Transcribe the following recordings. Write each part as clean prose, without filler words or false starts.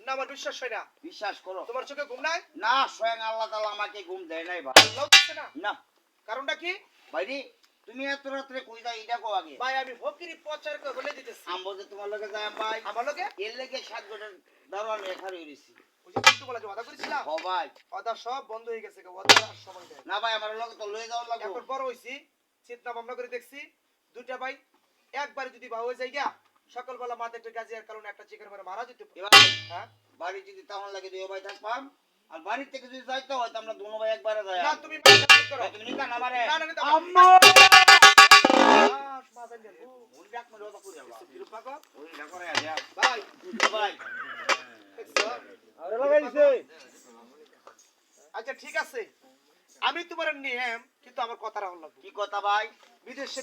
না আমার বিশ্বাস হয় না। বিশ্বাস করো। তোমার চোখে ঘুম নাই? না, স্বয়ং আল্লাহ তাআলা আমাকে ঘুম দেয় নাই ভাই। আল্লাহ দিচ্ছে না? না। কারণটা কি? ভাইরি তুমি এত রাত্রে কই যাই এটা কও আগে। ভাই আমি ফকিরি প্রচার করে বলে দিতেছি। আমবো যে তোমার লগে যায় ভাই। আমার লগে? এর লেগে 7 ঘন্টা দাঁড়ানো এখানে হইছি। ওই যে কিন্তু বলা যে ওয়াদা করেছিলাম। ও ভাই। ওয়াদা সব বন্ধ হয়ে গেছে। ওয়াদা আর সময় দেয় না ভাই আমার লগে তো লয়ে যাওয়ার লাগবে। এখন বড় হইছি, চিন্তা ভাবনা করে দেখছি দুইটা ভাই একবারে যদি ভাও হয়ে যায় গিয়া সকালবেলা মাথা একটা গাজিয়ার কারণে একটা চিকেন মারে মারা যেতে পারে। এবার হ্যাঁ বাড়ি যদি তখন লাগে দুই ভাই থাকবাম আর বাড়ি থেকে যদি যাইতে হয় তো আমরা দুনো ভাই একবারে যাই। না তুমি মাথা করো। তুমি নিতা না মারে। না না নিতা আম্মা মাথা দেন। ওই ডাক মে রোদা করে আল্লাহ। বিরূপ পাগল ওই না করে আজা। ভাই ভাই আরে লাগাইছে। আচ্ছা ঠিক আছে, আমি তোমার নিয়ম কিন্তু আমার কথা রাখল লাগবে। কি কথা ভাই? বিদেশে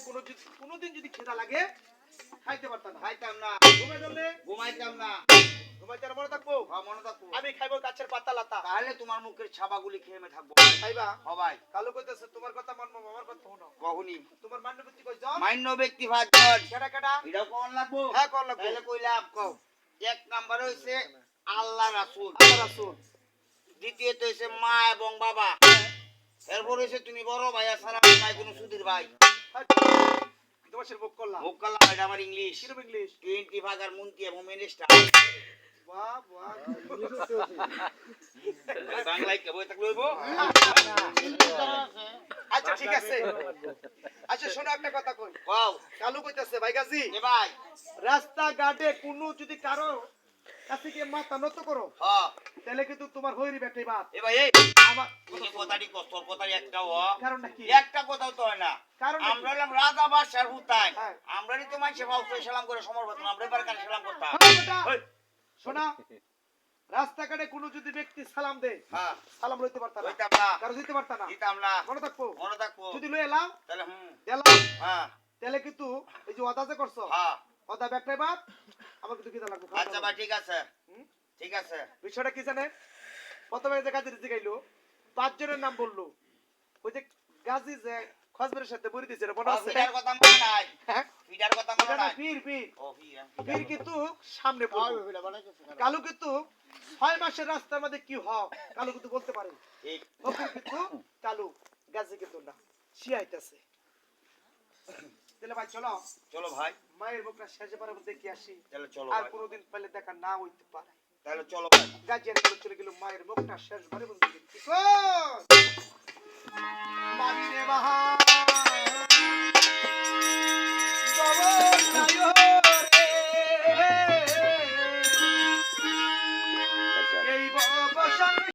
কোনোদিন যদি খিদা লাগে খাইতে পারতাম না। খাইতাম না, ঘুমে ধরলে ঘুমাইতাম না। ঘুমাইতে আর মনে থাকবো। হ্যাঁ মনে থাকবো। আমি খাইবো গাছের পাতা লাতা। তাহলে তোমার মুখের ছাবাগুলি খেয়ে আমি থাকবো। খাইবা? ও ভাই কালো কইতেছে তোমার কথা মানবো, আমার কথা শোনো। কখনই তোমার মান্যবৃত্তি কইজন? মান্য ব্যক্তি ভাজন কেডা কেডা? এটাও কোন লাগবো? হ্যাঁ কোন লাগবো? তাহলে কইলাম কও। এক নাম্বার হইছে আল্লাহ রাসূল, আল্লাহ রাসূল। দ্বিতীয়ত হইছে মা এবং বাবা, এরপর হইছে তুমি বড় ভাই সালাম নাই কোন সুধীর ভাই। তোমার সে বুক করলা। মুখ কালা এটা আমার ইংলিশ কিরকম ইংলিশ? 20 ভাগার মন্ত্রী এবং মিনিস্টার। বাহ বাহ। বাংলায় কে বই থাকলে হইবো? আচ্ছা ঠিক আছে। আচ্ছা শোনো একটা কথা কই। কও। কালু কইতাছে ভাই গাজী, এ ভাই রাস্তা ঘাটে কোনো যদি কারো কাছে গিয়ে মাথা নত করো হ্যাঁ তাহলে কিন্তু তোমার হইরি বেটাই বাদ। এ ভাই এই আমার তুমি কথাটি কষ্ট কথাটি একটাও কারণটা কি? একটা কথাও তো হয় না। কারণ আমরা হলাম রাজা বাদশার হুতাই, হ্যাঁ। আমরাই তো মানুষে ভাউতে সালাম করে সমর্থন আমরা এবার কানে সালাম করতাম। শোনা, রাস্তাঘাটে কোনো যদি ব্যক্তি সালাম দেয় হ্যাঁ সালাম লইতে পারতা না, হইতাম না, কারো দিতে পারতা না। দিতাম না, মনে থাকবো মনে থাকবো। যদি লই এলাম তাহলে দিলাম হ্যাঁ তাহলে কিন্তু এই যে ওয়াদা যে করছো হ্যাঁ ওয়াদা ব্যাকটাই বাদ আমার কিন্তু কিটা লাগবে। আচ্ছা ভাই ঠিক আছে হুম? ঠিক আছে। বিষয়টা কি জানেন? প্রথমে যে গাজী জিগাইলো 5 জনের নাম বললো, ওই যে গাজী যে খজবের সাথে বলি দিছে মনে আছে? ফিডার কথা মনে নাই, হ্যাঁ ফিডার কথা মনে নাই। পীর পীর ও ফিডার পীর কিন্তু সামনে পড়বে। কালু কিন্তু 6 মাসের রাস্তার মধ্যে কি হয় কালু কিন্তু বলতে পারে। ঠিক ফকির কিন্তু কালু, গাজী কিন্তু না, শিয়াইতাছে। তাহলে ভাই চলো চলো ভাই, মায়ের বুকটা শেষে পারে দেখি আসি। তাহলে চলো আর ভাই, কোনোদিন পেলে দেখা না হইতে পারে। তাহলে চলো ভাই। গাজিয়ার করে চলে গেল মায়ের মুখটা শেষ বারে বলতে দেখি মামিনে বাহা